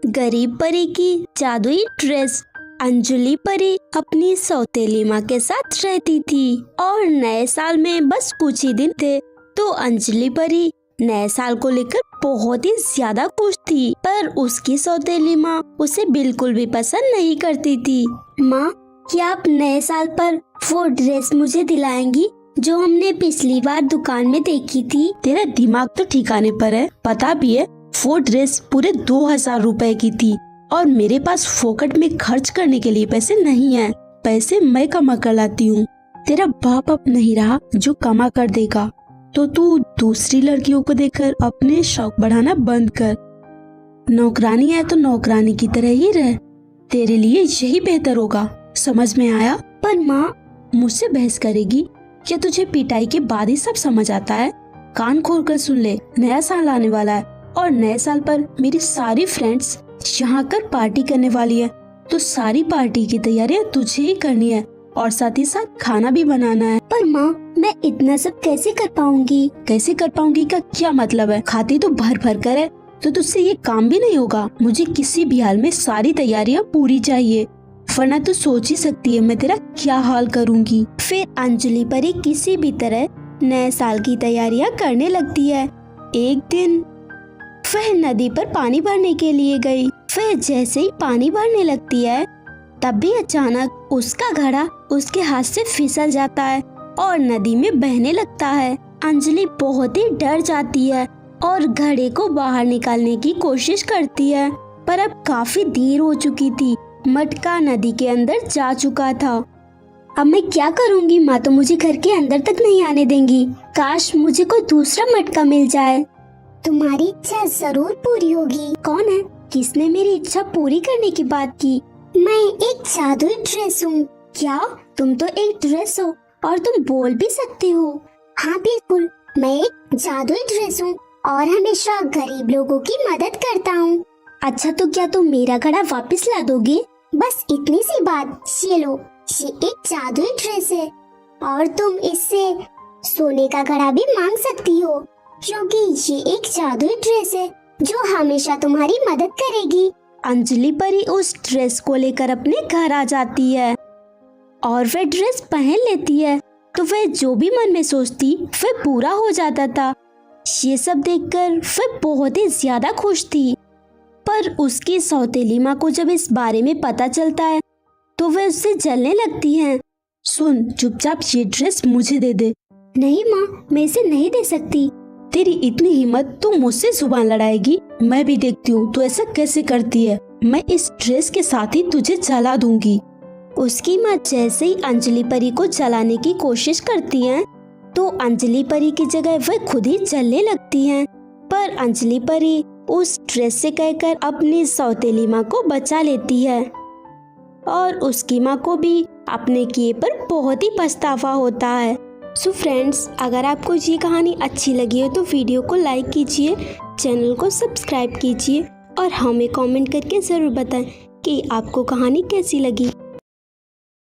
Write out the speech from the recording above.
गरीब परी की जादुई ड्रेस। अंजलि परी अपनी सौतेली माँ के साथ रहती थी और नए साल में बस कुछ ही दिन थे तो अंजलि परी नए साल को लेकर बहुत ही ज्यादा खुश थी, पर उसकी सौतेली माँ उसे बिल्कुल भी पसंद नहीं करती थी। माँ, क्या आप नए साल पर वो ड्रेस मुझे दिलाएंगी जो हमने पिछली बार दुकान में देखी थी? तेरा दिमाग तो ठिकाने पर है। पता भी है वो ड्रेस पूरे 2000 रुपए की थी और मेरे पास फोकट में खर्च करने के लिए पैसे नहीं है। पैसे मैं कमा कर लाती हूँ। तेरा बाप अब नहीं रहा जो कमा कर देगा, तो तू दूसरी लड़कियों को देखकर अपने शौक बढ़ाना बंद कर। नौकरानी है तो नौकरानी की तरह ही रह, तेरे लिए यही बेहतर होगा। समझ में आया? पर माँ, मुझसे बहस करेगी? क्या तुझे पिटाई के बाद ही सब समझ आता है? कान खोल कर सुन ले, नया साल आने वाला है और नए साल पर मेरी सारी फ्रेंड्स यहाँ कर पार्टी करने वाली है, तो सारी पार्टी की तैयारियां तुझे ही करनी है और साथ ही साथ खाना भी बनाना है। पर माँ, मैं इतना सब कैसे कर पाऊंगी? कैसे कर पाऊंगी का क्या मतलब है? खाती तो भर भर कर है, तो तुझसे ये काम भी नहीं होगा। मुझे किसी भी हाल में सारी तैयारियां पूरी चाहिए, वरना तो सोच ही सकती है मैं तेरा क्या हाल करूंगी। फिर अंजलि परी किसी भी तरह नए साल की तैयारियां करने लगती है। एक दिन वह नदी पर पानी भरने के लिए गई। वह जैसे ही पानी भरने लगती है तभी अचानक उसका घड़ा उसके हाथ से फिसल जाता है और नदी में बहने लगता है। अंजलि बहुत ही डर जाती है और घड़े को बाहर निकालने की कोशिश करती है, पर अब काफी देर हो चुकी थी। मटका नदी के अंदर जा चुका था। अब मैं क्या करूंगी? माँ तो मुझे घर के अंदर तक नहीं आने देंगी। काश मुझे कोई दूसरा मटका मिल जाए। तुम्हारी इच्छा जरूर पूरी होगी। कौन है? किसने मेरी इच्छा पूरी करने की बात की? मैं एक जादुई ड्रेस हूँ। क्या? तुम तो एक ड्रेस हो और तुम बोल भी सकते हो? हाँ बिल्कुल, मैं एक जादुई ड्रेस हूँ और हमेशा गरीब लोगों की मदद करता हूँ। अच्छा, तो क्या तुम मेरा घड़ा वापस ला दोगे? बस इतनी सी बात। ये लो, ये एक जादुई ड्रेस है और तुम इससे सोने का घड़ा भी मांग सकती हो, क्योंकि ये एक जादुई ड्रेस है जो हमेशा तुम्हारी मदद करेगी। अंजलि परी उस ड्रेस को लेकर अपने घर आ जाती है और वह ड्रेस पहन लेती है, तो वह जो भी मन में सोचती वह पूरा हो जाता था। ये सब देखकर वह बहुत ही ज्यादा खुश थी, पर उसकी सौतेली माँ को जब इस बारे में पता चलता है तो वह उससे जलने लगती है। सुन, चुपचाप ये ड्रेस मुझे दे दे। नहीं माँ, मैं इसे नहीं दे सकती। तेरी इतनी हिम्मत, तू मुझसे जुबान लड़ाएगी? मैं भी देखती हूँ तू ऐसा कैसे करती है। मैं इस ड्रेस के साथ ही तुझे जला दूंगी। उसकी माँ जैसे ही अंजलि परी को जलाने की कोशिश करती है तो अंजलि परी की जगह वह खुद ही जलने लगती है, पर अंजलि परी उस ड्रेस से कहकर अपनी सौतेली माँ को बचा लेती है और उसकी माँ को भी अपने किए पर बहुत ही पछतावा होता है। सो फ्रेंड्स, अगर आपको ये कहानी अच्छी लगी हो तो वीडियो को लाइक कीजिए, चैनल को सब्सक्राइब कीजिए और हमें कमेंट करके ज़रूर बताएं कि आपको कहानी कैसी लगी।